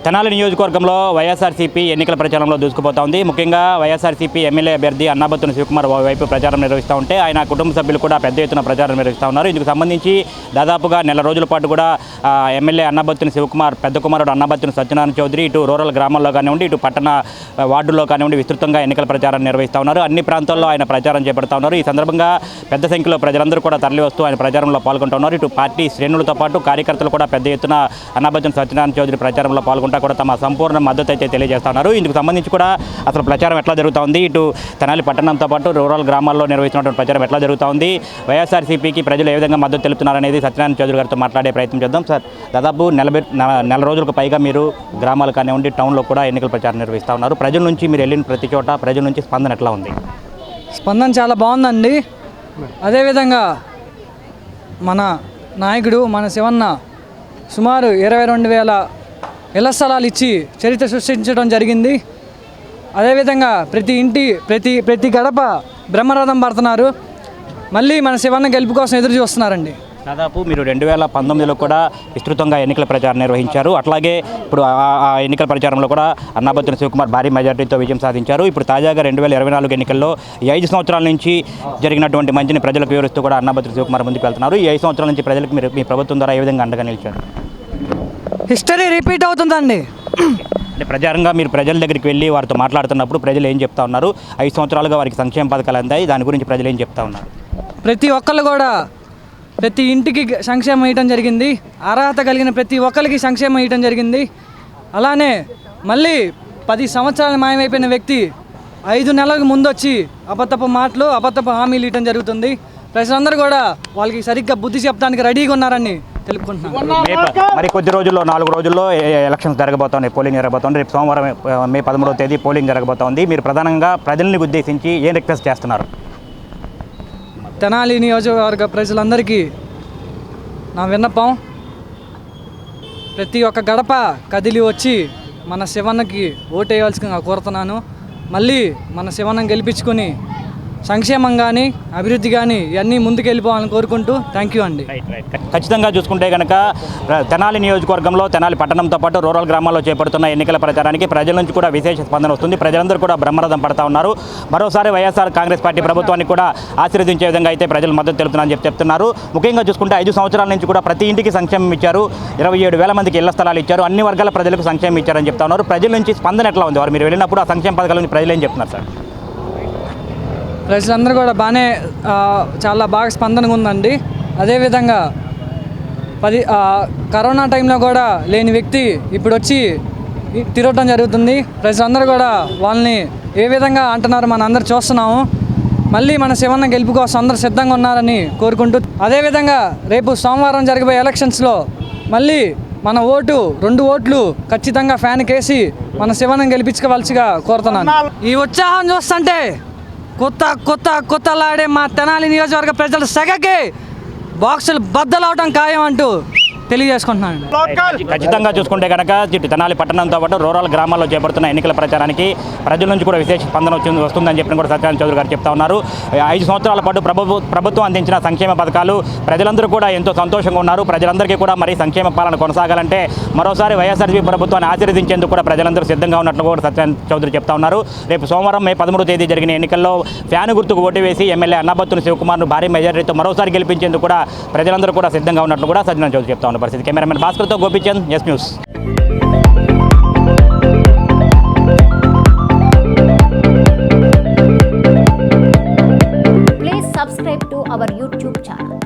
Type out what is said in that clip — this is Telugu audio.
తెనాలి నియోజకవర్గంలో వైఎస్ఆర్సీపీ ఎన్నికల ప్రచారంలో దూసుకుపోతా ఉంది. ముఖ్యంగా వైఎస్ఆర్సీపీ ఎమ్మెల్యే అభ్యర్థి అన్నాబత్తుని శివకుమార్ వైపు ప్రచారం నిర్వహిస్తూ ఉంటే ఆయన కుటుంబ సభ్యులు కూడా పెద్ద ఎత్తున ప్రచారం నిర్వహిస్తూ ఉన్నారు. ఇందుకు సంబంధించి దాదాపుగా నెల రోజుల పాటు కూడా ఎమ్మెల్యే అన్నాబత్తుని శివకుమార్ పెద్ద కుమారుడు అన్నాబత్తుని సత్యనారాయణ చౌదరి ఇటు రూరల్ గ్రామాల్లో కానివ్వండి, ఇటు పట్టణ వార్డుల్లో కానివ్వండి విస్తృతంగా ఎన్నికల ప్రచారం నిర్వహిస్తూ ఉన్నారు. అన్ని ప్రాంతాల్లో ఆయన ప్రచారం చేపడతా ఉన్నారు. ఈ సందర్భంగా పెద్ద సంఖ్యలో ప్రజలందరూ కూడా తరలివస్తూ ఆయన ప్రచారంలో పాల్గొంటున్నారు. ఇటు పార్టీ శ్రేణులతో పాటు కార్యకర్తలు కూడా పెద్ద ఎత్తున అన్నాబత్తుని సత్యనారాయణ చౌదరి ప్రచారంలో పాల్గొంటా కూడా తమ సంపూర్ణ మద్దతు అయితే తెలియజేస్తున్నారు. ఇందుకు సంబంధించి కూడా అసలు ప్రచారం ఎట్లా జరుగుతూ ఉంది, ఇటు తెనాలి పట్టణంతో పాటు రూరల్ గ్రామాల్లో నిర్వహిస్తున్నటువంటి ప్రచారం ఎట్లా జరుగుతూ ఉంది, వైఎస్ఆర్సీపీకి ప్రజలు ఏ విధంగా మద్దతు తెలుపుతున్నారనేది సత్యనారాయణ చౌదరి గారితో మాట్లాడే ప్రయత్నం చేద్దాం. సార్, దాదాపు నెల రోజులకు పైగా మీరు గ్రామాలు కానివ్వండి, టౌన్లో కూడా ఎన్నికల ప్రచారం నిర్వహిస్తూ ఉన్నారు. ప్రజల నుంచి మీరు వెళ్ళిన ప్రతి చోట ప్రజల నుంచి స్పందన ఎట్లా ఉంది? స్పందన చాలా బాగుందండి. అదేవిధంగా మన నాయకుడు మన శివన్న సుమారు 22,000 ఇళ్ల స్థలాలు ఇచ్చి చరిత్ర సృష్టించడం జరిగింది. అదేవిధంగా ప్రతి ఇంటి ప్రతి గడప బ్రహ్మరథం పడుతున్నారు. మళ్ళీ మన శివన్న గెలుపు కోసం ఎదురు చూస్తున్నారండి. దాదాపు మీరు 2019లో కూడా విస్తృతంగా ఎన్నికల ప్రచారం నిర్వహించారు. అట్లాగే ఇప్పుడు ఆ ఎన్నికల ప్రచారంలో కూడా అన్నాబత్తుని శివకుమార్ భారీ మెజార్టీతో విజయం సాధించారు. ఇప్పుడు తాజాగా 2024 ఎన్నికల్లో ఈ 5 సంవత్సరాల నుంచి జరిగినటువంటి మంచిని ప్రజలకు వివరిస్తూ కూడా అన్నాబత్తుని శివకుమార్ ముందుకు వెళ్తున్నారు. ఈ 5 సంవత్సరాల నుంచి ప్రజలకు మీరు మీ ప్రభుత్వం ద్వారా ఏ విధంగా అండగా నిలిచారు? హిస్టరీ రిపీట్ అవుతుందండి. అంటే ప్రచారంగా మీరు ప్రజల దగ్గరికి వెళ్ళి వారితో మాట్లాడుతున్నప్పుడు ప్రజలు ఏం చెప్తా ఉన్నారు? 5 సంవత్సరాలుగా వారికి సంక్షేమ పథకాలు అందాయి, దాని గురించి ప్రజలు ఏం చెప్తా ఉన్నారు? ప్రతి ఒక్కళ్ళు కూడా ప్రతి ఇంటికి సంక్షేమం ఇవ్వడం జరిగింది. అర్హత కలిగిన ప్రతి ఒక్కరికి సంక్షేమం ఇవ్వడం జరిగింది. అలానే మళ్ళీ 10 సంవత్సరాలు మాయమైపోయిన వ్యక్తి 5 నెలలకు ముందు వచ్చి అబద్ధపు మాటలు అబద్ధపు హామీలు ఇవ్వడం జరుగుతుంది. ప్రజలందరూ కూడా వాళ్ళకి సరిగ్గా బుద్ధి చెప్పడానికి రెడీగా ఉన్నారని తెలుపుకుంటున్నాను. మరి కొద్ది రోజుల్లో 4 రోజుల్లో ఎలక్షన్స్ జరగబోతున్నాయి, పోలింగ్ జరగబోతుంది. రేపు సోమవారం మే 13వ తేదీ పోలింగ్ జరగబోతోంది. మీరు ప్రధానంగా ప్రజల్ని ఉద్దేశించి ఏం రిక్వెస్ట్ చేస్తున్నారు? తెనాలి నియోజకవర్గ ప్రజలందరికీ నా విన్నపం, ప్రతి ఒక్క గడప కదిలి వచ్చి మన శివన్నకి ఓటేయవలసిందిగా కోరుతున్నాను. మళ్ళీ మన శివన్నను గెలిపించుకొని సంక్షేమం కానీ అభివృద్ధి కానీ ఇవన్నీ ముందుకు వెళ్ళిపోవాలని కోరుకుంటూ థ్యాంక్ యూ అండి. ఖచ్చితంగా చూసుకుంటే కనుక తెనాలి నియోజకవర్గంలో తెనాలి పట్టణంతో పాటు రూరల్ గ్రామాల్లో చేపడుతున్న ఎన్నికల ప్రచారానికి ప్రజల నుంచి కూడా విశేష స్పందన వస్తుంది. ప్రజలందరూ కూడా బ్రహ్మరథం పడతా ఉన్నారు. మరోసారి వైఎస్ఆర్ కాంగ్రెస్ పార్టీ ప్రభుత్వాన్ని కూడా ఆశీర్వదించే విధంగా అయితే ప్రజలు మద్దతు తెలుపుతున్నారని చెప్తున్నారు. ముఖ్యంగా చూసుకుంటే 5 సంవత్సరాల నుంచి కూడా ప్రతి ఇంటికి సంక్షేమం ఇచ్చారు. 27,000 మందికి ఇళ్ల స్థలాలు ఇచ్చారు. అన్ని వర్గాల ప్రజలకు సంక్షేమం ఇచ్చారని చెప్తా ఉన్నారు. ప్రజల నుంచి స్పందన ఎట్లా ఉంది? వారు మీరు వెళ్ళినప్పుడు ఆ సంక్షేమ పథకాల నుంచి ప్రజలు ఏం చెప్తున్నారు సార్? ప్రజలందరూ కూడా చాలా బాగా స్పందనగా ఉందండి. అదేవిధంగా కరోనా టైంలో కూడా లేని వ్యక్తి ఇప్పుడు వచ్చి తిరగటం జరుగుతుంది. ప్రజలందరూ కూడా వాళ్ళని ఏ విధంగా అంటున్నారు మన అందరు చూస్తున్నాము. మళ్ళీ మన శివన్న గెలుపు కోసం అందరూ సిద్ధంగా ఉన్నారని కోరుకుంటూ, అదేవిధంగా రేపు సోమవారం జరిగిపోయే ఎలక్షన్స్లో మళ్ళీ మన 2 ఓట్లు ఖచ్చితంగా ఫ్యాన్కి వేసి మన శివన్నను గెలిపించుకోవాల్సిగా కోరుతున్నాను. ఈ ఉత్సాహం చూస్తుంటే కొత్తలాడే మా తెనాలి నియోజకవర్గ ప్రజల సెగకి బాక్సులు బద్దలవటం ఖాయం అంటూ తెలియజేసుకుంటున్నాను. ఖచ్చితంగా చూసుకుంటే కనుక తెనాలి పట్టణంతో పాటు రూరల్ గ్రామాల్లో చేపడుతున్న ఎన్నికల ప్రచారానికి ప్రజల నుంచి కూడా విశేష స్పందన వస్తుందని చెప్పిన కూడా సత్యనారాయణ చౌదరి గారు చెప్తా ఉన్నారు. 5 సంవత్సరాల పాటు ప్రభుత్వం అందించిన సంక్షేమ పథకాలు ప్రజలందరూ కూడా ఎంతో సంతోషంగా ఉన్నారు. ప్రజలందరికీ కూడా మరి సంక్షేమ పాలన కొనసాగాలంటే మరోసారి వైఎస్ఆర్సీపీ ప్రభుత్వాన్ని ఆశీర్వదించేందుకు కూడా ప్రజలందరూ సిద్ధంగా ఉన్నట్లు కూడా సత్యనారాయణ చౌదరి చెప్తా ఉన్నారు. రేపు సోమవారం మే 13వ తేదీ జరిగిన ఎన్నికల్లో ఫ్యాను గుర్తుకు ఓటు వేసి ఎమ్మెల్యే అన్నాబత్తుని శివకుమార్ను భారీ మెజారిటీతో మరోసారి గెలిపించేందుకు కూడా ప్రజలందరూ కూడా సిద్ధంగా ఉన్నట్లు కూడా సత్యనారాయణ చౌదరి చెప్తా ఉన్నారు. పరిస్థితి కెమెరామెన్ భాస్కర్తో Gopichand, S news. Please subscribe to our YouTube channel.